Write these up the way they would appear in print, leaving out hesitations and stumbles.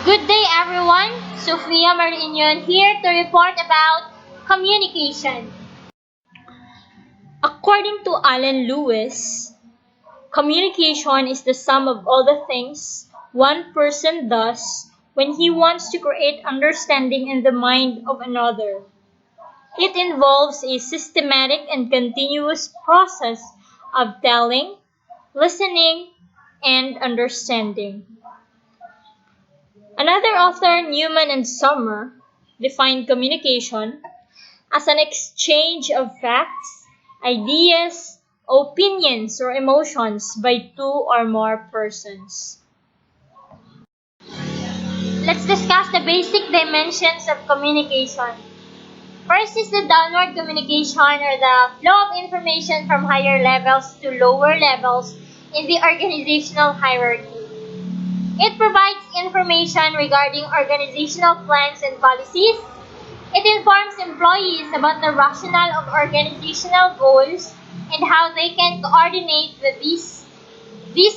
Good day, everyone. Sofia Marinion here to report about communication. According to Alan Lewis, communication is the sum of all the things one person does when he wants to create understanding in the mind of another. It involves a systematic and continuous process of telling, listening, and understanding. Another author, Newman and Summer, defined communication as an exchange of facts, ideas, opinions, or emotions by two or more persons. Let's discuss the basic dimensions of communication. First is the downward communication, or the flow of information from higher levels to lower levels in the organizational hierarchy. It provides information regarding organizational plans and policies. It informs employees about the rationale of organizational goals and how they can coordinate these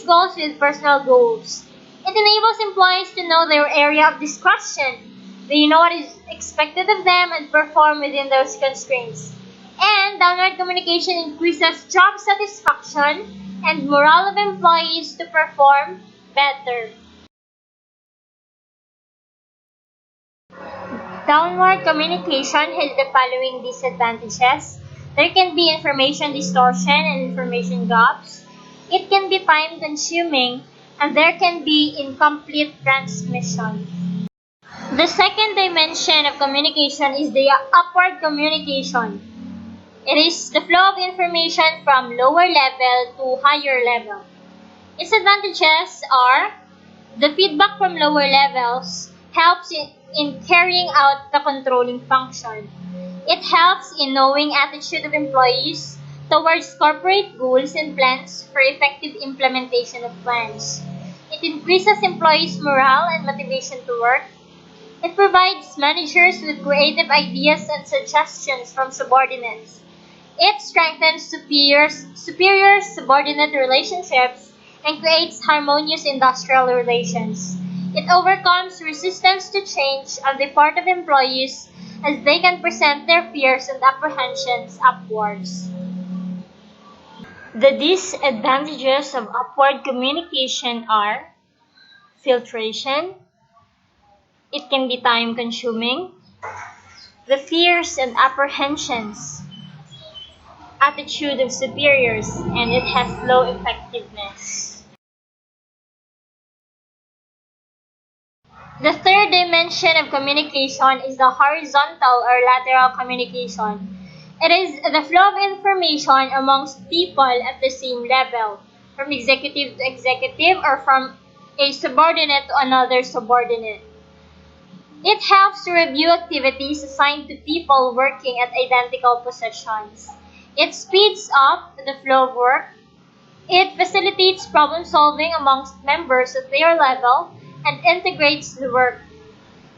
goals with personal goals. It enables employees to know their area of discretion. They know what is expected of them and perform within those constraints. And downward communication increases job satisfaction and morale of employees to perform better. Downward communication has the following disadvantages. There can be information distortion and information gaps. It can be time consuming, and there can be incomplete transmission. The second dimension of communication is the upward communication. It is the flow of information from lower level to higher level. Its advantages are the feedback from lower levels helps in carrying out the controlling function. It helps in knowing attitude of employees towards corporate goals and plans for effective implementation of plans. It increases employees' morale and motivation to work. It provides managers with creative ideas and suggestions from subordinates. It strengthens superior-subordinate relationships and creates harmonious industrial relations. It overcomes resistance to change on the part of employees as they can present their fears and apprehensions upwards. The disadvantages of upward communication are filtration. It can be time consuming. The fears and apprehensions, attitude of superiors, and it has low effectiveness. The third dimension of communication is the horizontal or lateral communication. It is the flow of information amongst people at the same level, from executive to executive or from a subordinate to another subordinate. It helps to review activities assigned to people working at identical positions. It speeds up the flow of work. It facilitates problem solving amongst members at their level and integrates the work.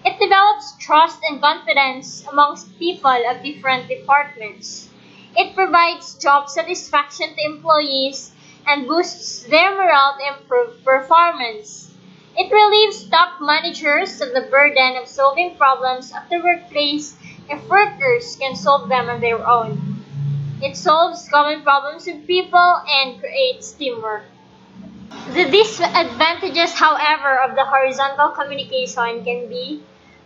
It develops trust and confidence amongst people of different departments. It provides job satisfaction to employees and boosts their morale to improve performance. It relieves top managers of the burden of solving problems at the workplace if workers can solve them on their own. It solves common problems with people and creates teamwork. The disadvantages, however, of the horizontal communication can be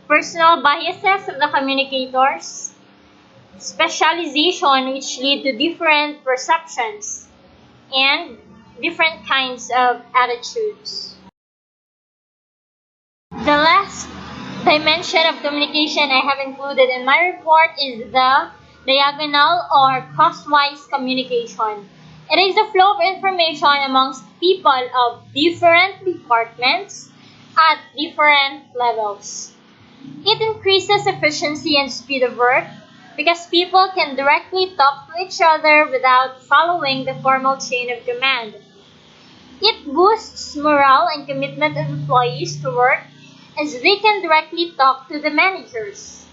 personal biases of the communicators, specialization which lead to different perceptions, and different kinds of attitudes. The last dimension of communication I have included in my report is the diagonal or crosswise communication. It is the flow of information amongst people of different departments at different levels. It increases efficiency and speed of work because people can directly talk to each other without following the formal chain of command. It boosts morale and commitment of employees to work as they can directly talk to the managers.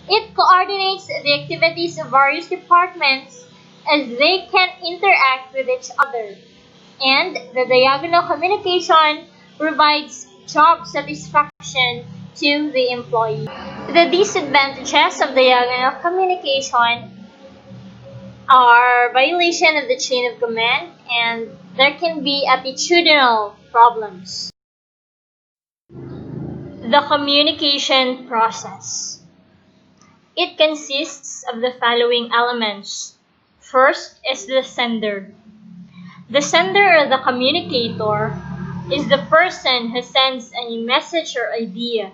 It coordinates the activities of various departments as they can interact with each other. And the diagonal communication provides job satisfaction to the employee. The disadvantages of diagonal communication are violation of the chain of command, and there can be attitudinal problems. The communication process. It consists of the following elements. First is the sender. The sender or the communicator is the person who sends any message or idea.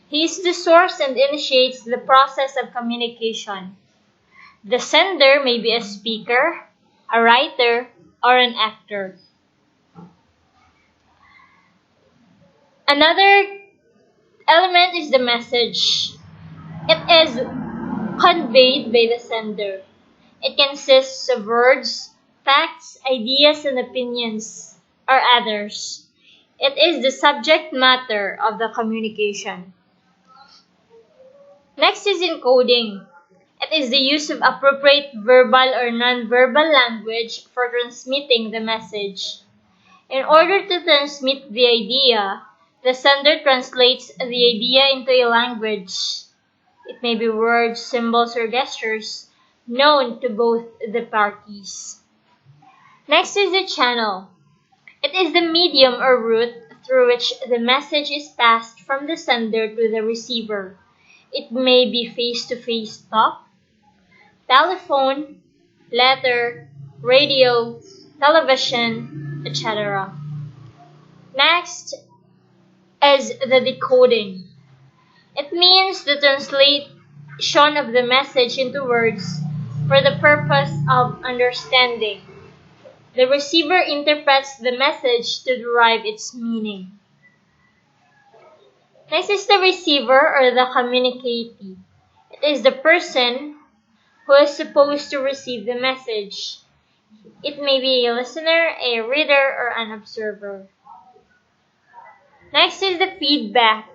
He is the source and initiates the process of communication. The sender may be a speaker, a writer, or an actor. Another element is the message. It is conveyed by the sender. It consists of words, facts, ideas, and opinions, or others. It is the subject matter of the communication. Next is encoding. It is the use of appropriate verbal or non-verbal language for transmitting the message. In order to transmit the idea, the sender translates the idea into a language. It may be words, symbols, or gestures known to both the parties. Next is the channel. It is the medium or route through which the message is passed from the sender to the receiver. It may be face-to-face talk, telephone, letter, radio, television, etc. Next is the decoding. It means the translation of the message into words for the purpose of understanding. The receiver interprets the message to derive its meaning. Next is the receiver or the communicatee. It is the person who is supposed to receive the message. It may be a listener, a reader, or an observer. Next is the feedback.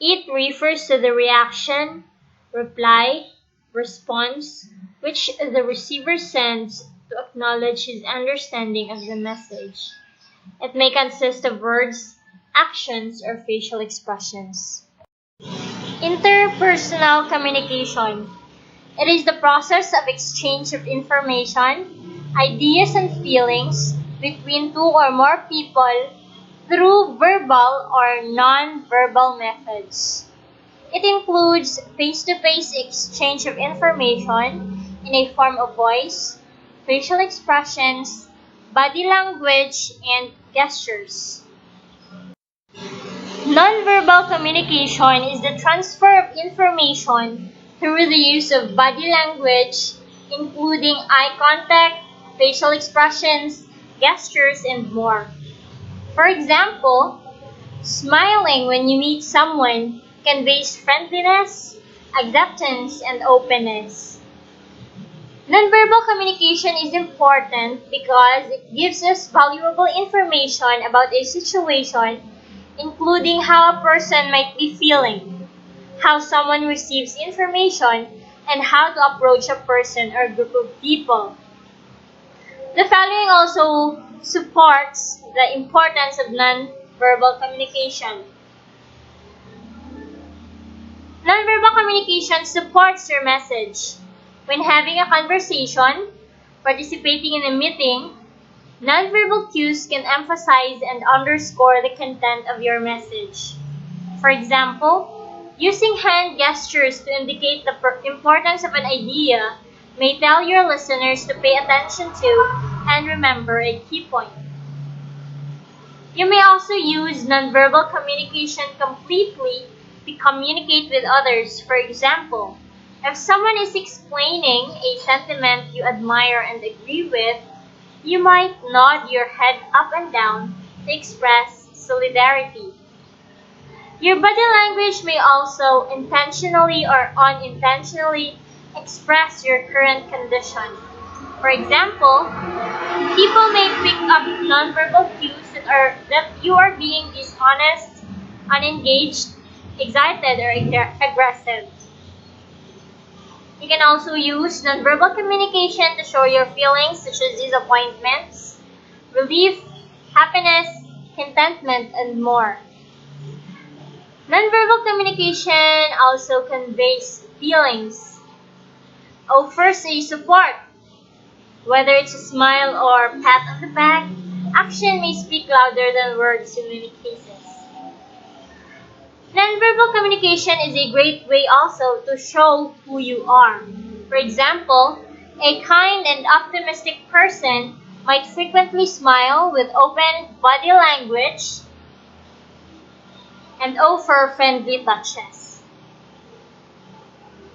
It refers to the reaction, reply, response, which the receiver sends to acknowledge his understanding of the message. It may consist of words, actions, or facial expressions. Interpersonal communication. It is the process of exchange of information, ideas, and feelings between two or more people through verbal or non-verbal methods. It includes face-to-face exchange of information in a form of voice, facial expressions, body language, and gestures. Non-verbal communication is the transfer of information through the use of body language, including eye contact, facial expressions, gestures, and more. For example, smiling when you meet someone conveys friendliness, acceptance, and openness. Nonverbal communication is important because it gives us valuable information about a situation, including how a person might be feeling, how someone receives information, and how to approach a person or group of people. The following also supports the importance of non-verbal communication. Non-verbal communication supports your message. When having a conversation, participating in a meeting, non-verbal cues can emphasize and underscore the content of your message. For example, using hand gestures to indicate the importance of an idea may tell your listeners to pay attention to and remember a key point. You may also use nonverbal communication completely to communicate with others. For example, if someone is explaining a sentiment you admire and agree with, you might nod your head up and down to express solidarity. Your body language may also intentionally or unintentionally express your current condition. For example, people may pick up nonverbal cues that you are being dishonest, unengaged, excited, or aggressive. You can also use nonverbal communication to show your feelings such as disappointments, relief, happiness, contentment, and more. Nonverbal communication also conveys feelings, offers a support, whether it's a smile or pat on the back. Action may speak louder than words in many cases. Nonverbal communication is a great way also to show who you are. For example, a kind and optimistic person might frequently smile with open body language and offer friendly touches.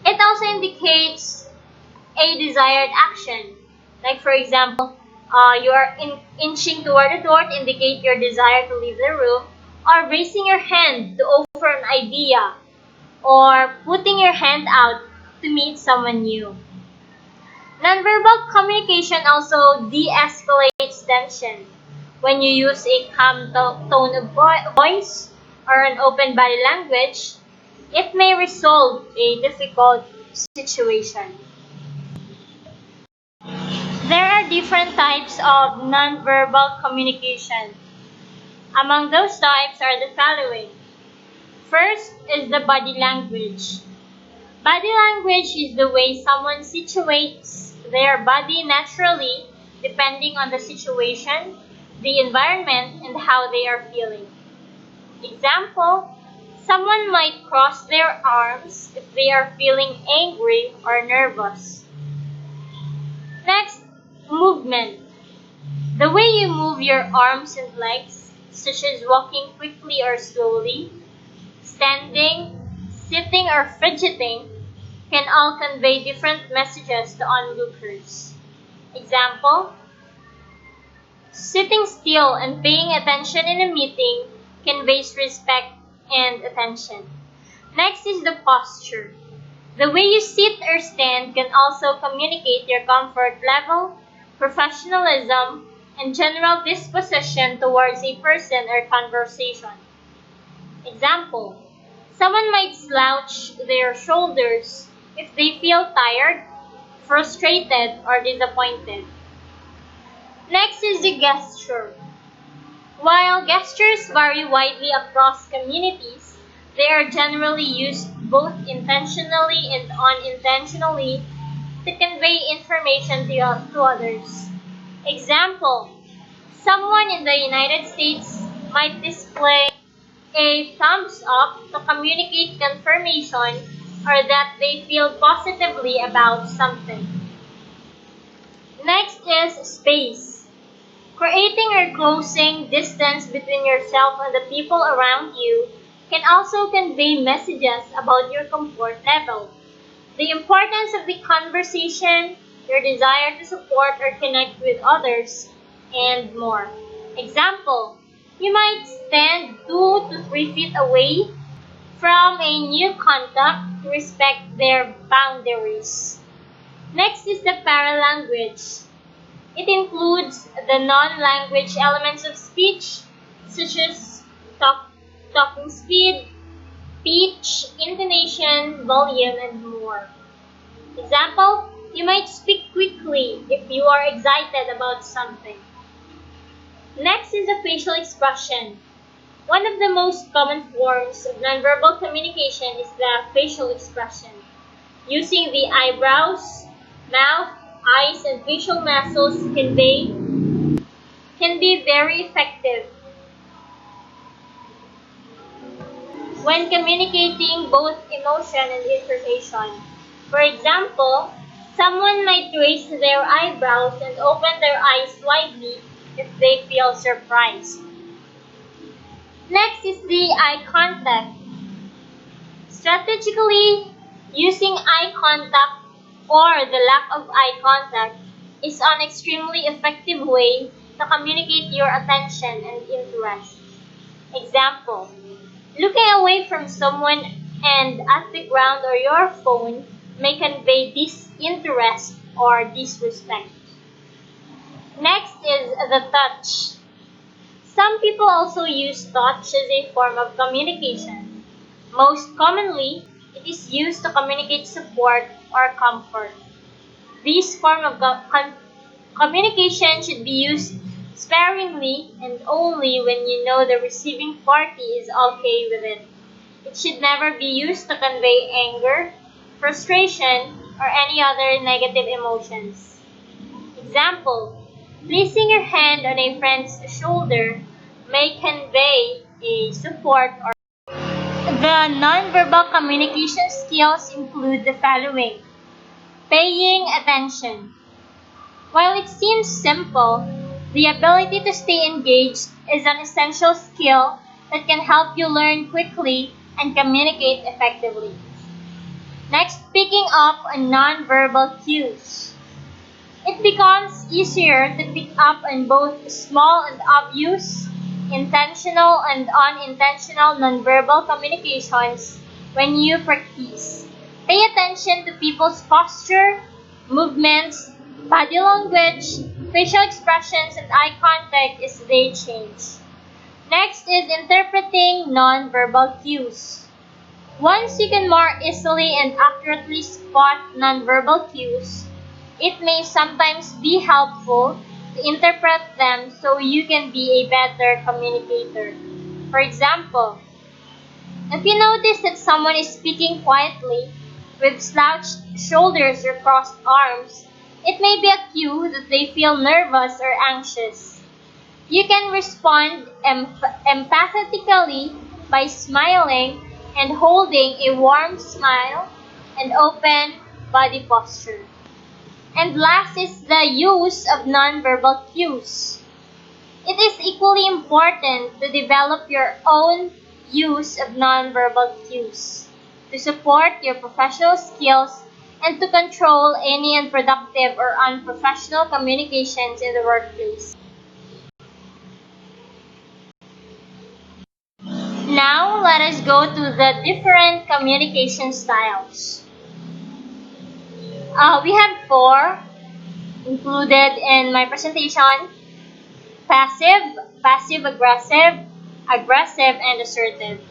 It also indicates a desired action. Like for example, you are inching toward the door to indicate your desire to leave the room, or raising your hand to offer an idea, or putting your hand out to meet someone new. Nonverbal communication also de-escalates tension. When you use a calm tone of voice or an open body language, it may resolve a difficult situation. There are different types of nonverbal communication. Among those types are the following. First is the body language. Body language is the way someone situates their body naturally depending on the situation, the environment, and how they are feeling. Example, someone might cross their arms if they are feeling angry or nervous. Next, movement. The way you move your arms and legs, such as walking quickly or slowly, standing, sitting, or fidgeting, can all convey different messages to onlookers. Example, sitting still and paying attention in a meeting conveys respect and attention. Next is the posture. The way you sit or stand can also communicate your comfort level, professionalism, and general disposition towards a person or conversation. Example, someone might slouch their shoulders if they feel tired, frustrated, or disappointed. Next is the gesture. While gestures vary widely across communities, they are generally used both intentionally and unintentionally to convey information to others. Example, someone in the United States might display a thumbs up to communicate confirmation or that they feel positively about something. Next is space. Creating or closing distance between yourself and the people around you can also convey messages about your comfort level, the importance of the conversation, your desire to support or connect with others, and more. Example, you might stand 2 to 3 feet away from a new contact to respect their boundaries. Next is the paralanguage. It includes the non-language elements of speech, such as talking speed, pitch, intonation, volume, and more. Example, you might speak quickly if you are excited about something. Next is the facial expression. One of the most common forms of nonverbal communication is the facial expression. Using the eyebrows, mouth, eyes, and facial muscles can be very effective when communicating both emotion and information. For example, someone might raise their eyebrows and open their eyes widely if they feel surprised. Next is the eye contact. Strategically, using eye contact or the lack of eye contact is an extremely effective way to communicate your attention and interest. Example, looking away from someone and at the ground or your phone may convey disinterest or disrespect. Next is the touch. Some people also use touch as a form of communication. Most commonly, it is used to communicate support or comfort. This form of communication should be used sparingly and only when you know the receiving party is okay with it. It should never be used to convey anger, frustration, or any other negative emotions. Example, placing your hand on a friend's shoulder may convey a support or the nonverbal communication skills include the following. Paying attention. While it seems simple, the ability to stay engaged is an essential skill that can help you learn quickly and communicate effectively. Next, picking up on nonverbal cues. It becomes easier to pick up on both small and obvious, intentional and unintentional nonverbal communications when you practice. Pay attention to people's posture, movements, body language, facial expressions, and eye contact as they change. Next is interpreting nonverbal cues. Once you can more easily and accurately spot nonverbal cues, it may sometimes be helpful to interpret them so you can be a better communicator. For example, if you notice that someone is speaking quietly with slouched shoulders or crossed arms, it may be a cue that they feel nervous or anxious. You can respond empathetically by smiling and holding a warm smile and open body posture. And last is the use of nonverbal cues. It is equally important to develop your own use of nonverbal cues to support your professional skills and to control any unproductive or unprofessional communications in the workplace. Now, let us go to the different communication styles. We have four included in my presentation: passive, passive-aggressive, aggressive, and assertive.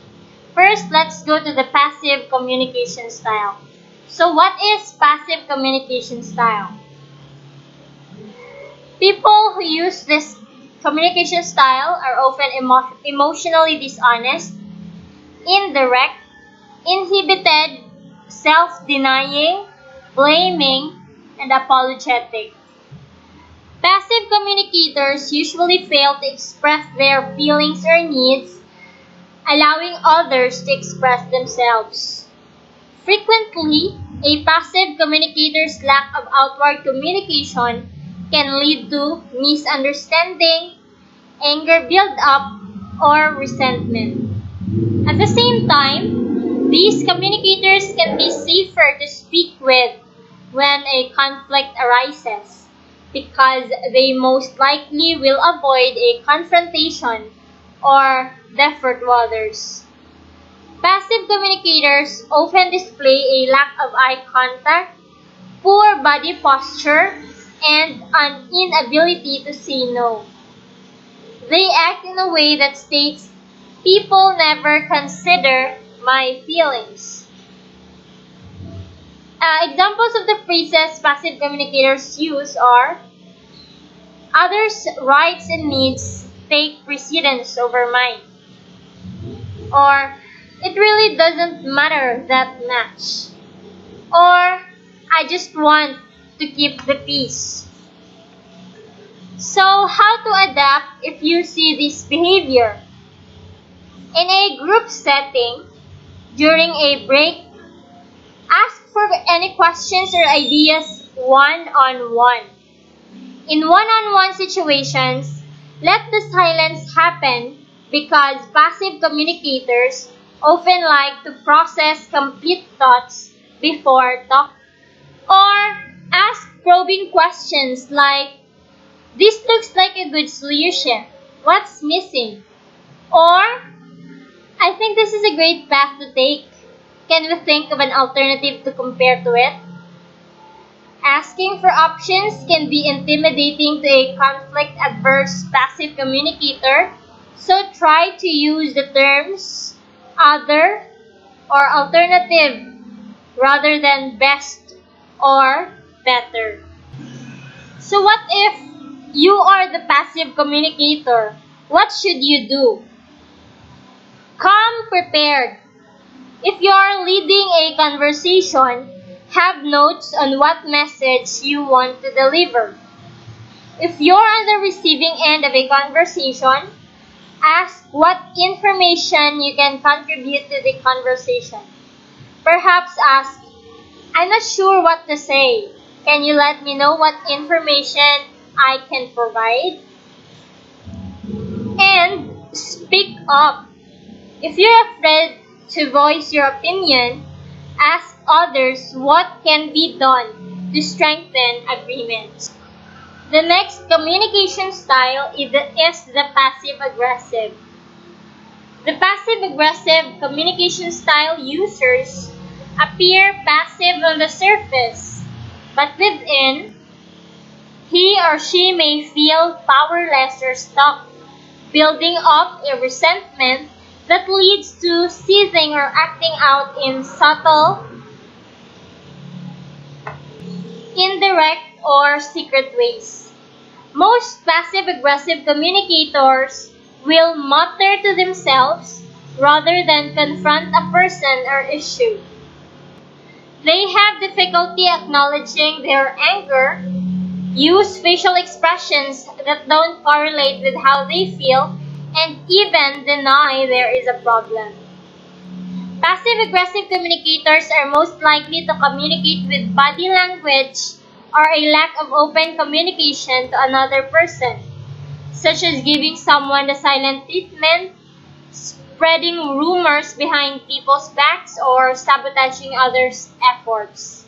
First, let's go to the passive communication style. So what is passive communication style? People who use this communication style are often emotionally dishonest, indirect, inhibited, self-denying, blaming, and apologetic. Passive communicators usually fail to express their feelings or needs, allowing others to express themselves. Frequently, a passive communicator's lack of outward communication can lead to misunderstanding, anger build-up, or resentment. At the same time, these communicators can be safer to speak with when a conflict arises because they most likely will avoid a confrontation or defer to others. Passive communicators often display a lack of eye contact, poor body posture, and an inability to say no. They act in a way that states, "People never consider my feelings." Examples of the phrases passive communicators use are, "Others' rights and needs take precedence over mine," or "It really doesn't matter that much," or "I just want to keep the peace." So, how to adapt if you see this behavior? In a group setting, during a break, ask for any questions or ideas one-on-one. In one-on-one situations, let the silence happen because passive communicators often like to process complete thoughts before talking. Or ask probing questions like, "This looks like a good solution. What's missing?" Or, "I think this is a great path to take. Can we think of an alternative to compare to it?" Asking for options can be intimidating to a conflict-averse passive communicator, so try to use the terms other or alternative rather than best or better. So what if you are the passive communicator? What should you do? Come prepared. If you are leading a conversation, have notes on what message you want to deliver. If you're on the receiving end of a conversation, ask what information you can contribute to the conversation. Perhaps ask, I'm not sure what to say. Can you let me know what information I can provide? And speak up. If you're afraid to voice your opinion, ask others what can be done to strengthen agreement. The next communication style is the passive-aggressive. The passive-aggressive communication style users appear passive on the surface, but within, he or she may feel powerless or stuck, building up a resentment that leads to seething or acting out in subtle, indirect, or secret ways. Most passive-aggressive communicators will mutter to themselves rather than confront a person or issue. They have difficulty acknowledging their anger, use facial expressions that don't correlate with how they feel, and even deny there is a problem. Passive-aggressive communicators are most likely to communicate with body language or a lack of open communication to another person, such as giving someone the silent treatment, spreading rumors behind people's backs, or sabotaging others' efforts.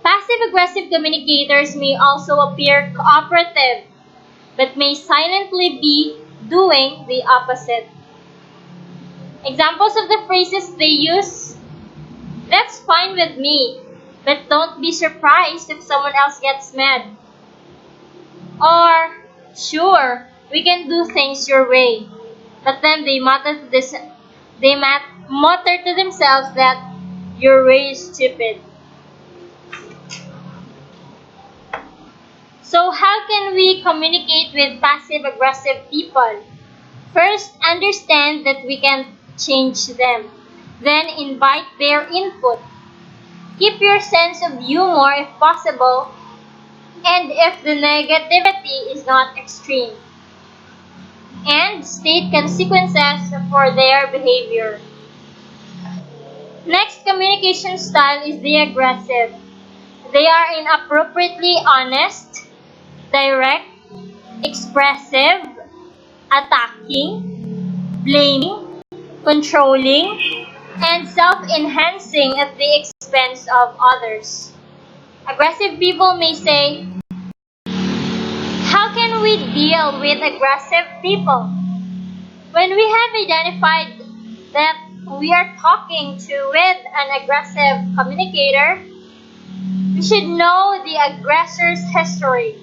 Passive-aggressive communicators may also appear cooperative, but may silently be doing the opposite. Examples of the phrases they use: that's fine with me, but don't be surprised if someone else gets mad. Or, sure, we can do things your way. But then they mutter to themselves that your way is stupid. So how can we communicate with passive-aggressive people? First, understand that we can change them. Then invite their input. Keep your sense of humor if possible, and if the negativity is not extreme. And state consequences for their behavior. Next communication style is the aggressive. They are inappropriately honest, direct, expressive, attacking, blaming, controlling, and self-enhancing at the expense of others. Aggressive people may say, how can we deal with aggressive people? When we have identified that we are talking with an aggressive communicator, we should know the aggressor's history.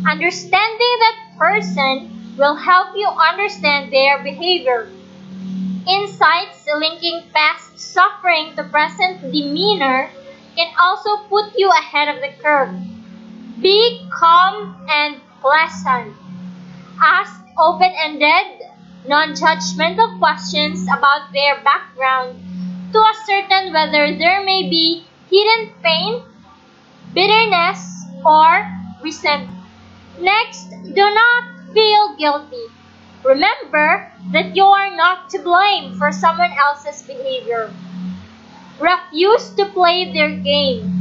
Understanding that person will help you understand their behavior. Insights linking past suffering to present demeanor can also put you ahead of the curve. Be calm and pleasant. Ask open-ended, non-judgmental questions about their background to ascertain whether there may be hidden pain, bitterness, or resentment. Next, do not feel guilty. Remember that you are not to blame for someone else's behavior. Refuse to play their game.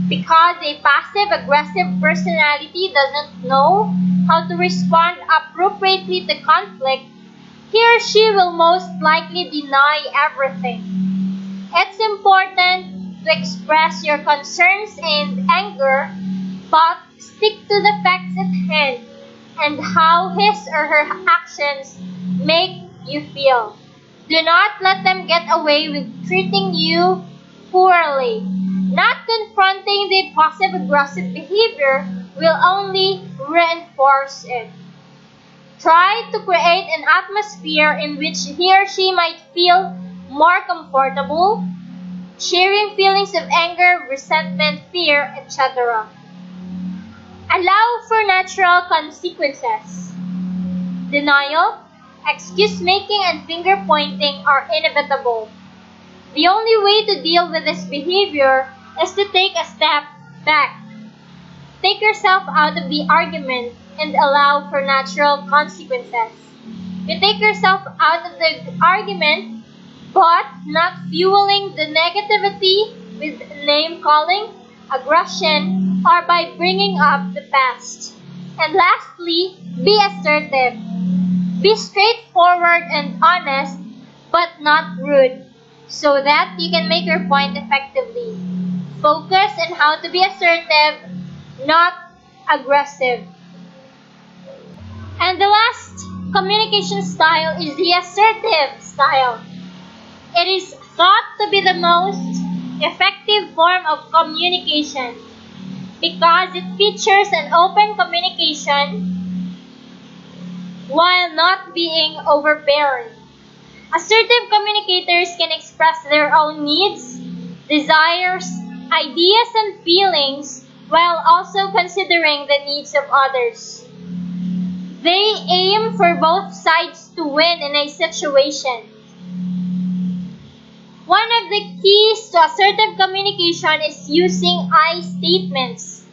Because a passive-aggressive personality doesn't know how to respond appropriately to conflict, he or she will most likely deny everything. It's important to express your concerns and anger, but stick to the facts at hand and how his or her actions make you feel. Do not let them get away with treating you poorly. Not confronting the passive-aggressive behavior will only reinforce it. Try to create an atmosphere in which he or she might feel more comfortable, sharing feelings of anger, resentment, fear, etc. Allow for natural consequences. Denial, excuse-making, and finger-pointing are inevitable. The only way to deal with this behavior is to take a step back. Take yourself out of the argument and allow for natural consequences. You take yourself out of the argument, but not fueling the negativity with name calling, aggression, or by bringing up the past. And lastly, be assertive. Be straightforward and honest, but not rude, so that you can make your point effectively. Focus on how to be assertive, not aggressive. And the last communication style is the assertive style. It is thought to be the most effective form of communication because it features an open communication while not being overbearing. Assertive communicators can express their own needs, desires, ideas, and feelings while also considering the needs of others. They aim for both sides to win in a situation. One of the keys to assertive communication is using I statements.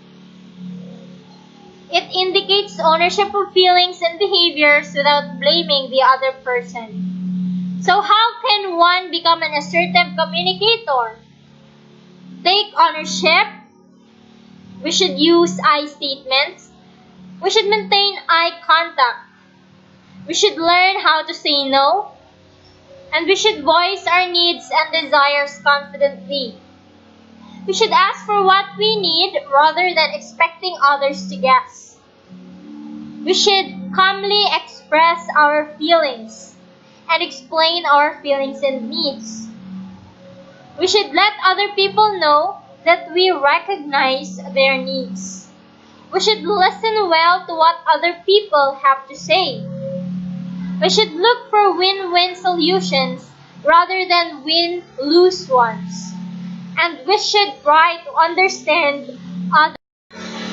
It indicates ownership of feelings and behaviors without blaming the other person. So how can one become an assertive communicator? Take ownership. We should use I statements. We should maintain eye contact. We should learn how to say no. And we should voice our needs and desires confidently. We should ask for what we need rather than expecting others to guess. We should calmly express our feelings and explain our feelings and needs. We should let other people know that we recognize their needs. We should listen well to what other people have to say. We should look for win-win solutions rather than win-lose ones. And we should try to understand others.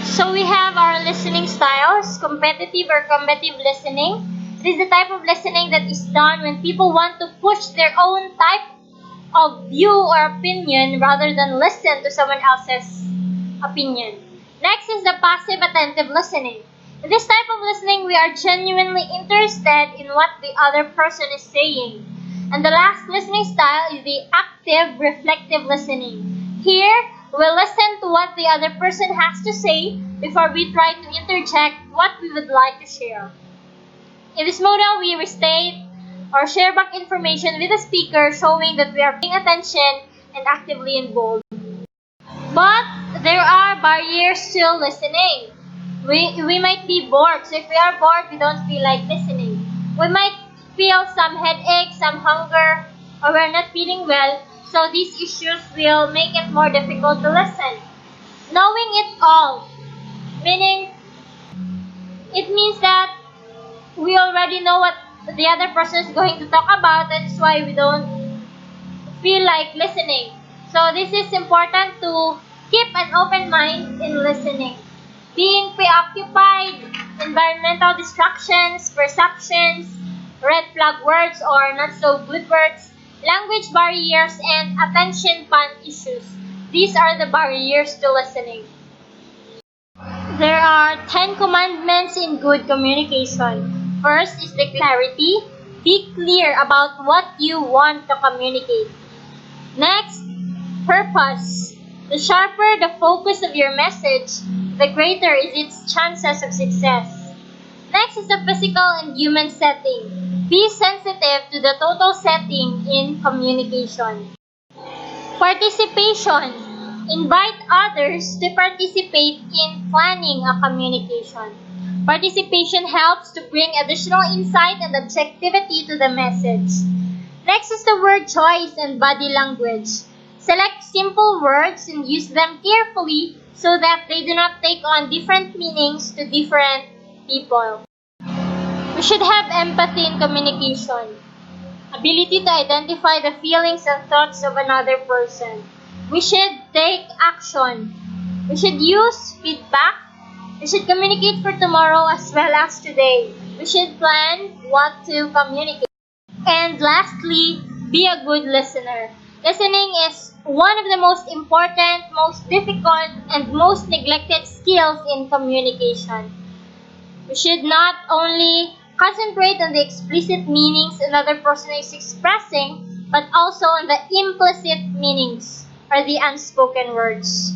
So we have our listening styles, competitive or combative listening. It is the type of listening that is done when people want to push their own type of view or opinion rather than listen to someone else's opinion. Next is the passive attentive listening. In this type of listening, we are genuinely interested in what the other person is saying. And the last listening style is the active reflective listening. Here, we listen to what the other person has to say before we try to interject what we would like to share. In this model, we restate or share back information with the speaker showing that we are paying attention and actively involved. But there are barriers to listening. We might be bored. So if we are bored, we don't feel like listening. We might feel some headache, some hunger, or we're not feeling well. So these issues will make it more difficult to listen. Knowing it all, meaning it means that we already know what the other person is going to talk about. That's why we don't feel like listening. So this is important to keep an open mind in listening. Being preoccupied, environmental distractions, perceptions, red flag words or not so good words, language barriers, and attention span issues. These are the barriers to listening. There are 10 commandments in good communication. First is the clarity. Be clear about what you want to communicate. Next, purpose. The sharper the focus of your message, the greater is its chances of success. Next is the physical and human setting. Be sensitive to the total setting in communication. Participation. Invite others to participate in planning a communication. Participation helps to bring additional insight and objectivity to the message. Next is the word choice and body language. Select simple words and use them carefully so that they do not take on different meanings to different people. We should have empathy in communication. Ability to identify the feelings and thoughts of another person. We should take action. We should use feedback. We should communicate for tomorrow as well as today. We should plan what to communicate. And lastly, be a good listener. Listening is one of the most important, most difficult, and most neglected skills in communication. We should not only concentrate on the explicit meanings another person is expressing, but also on the implicit meanings or the unspoken words.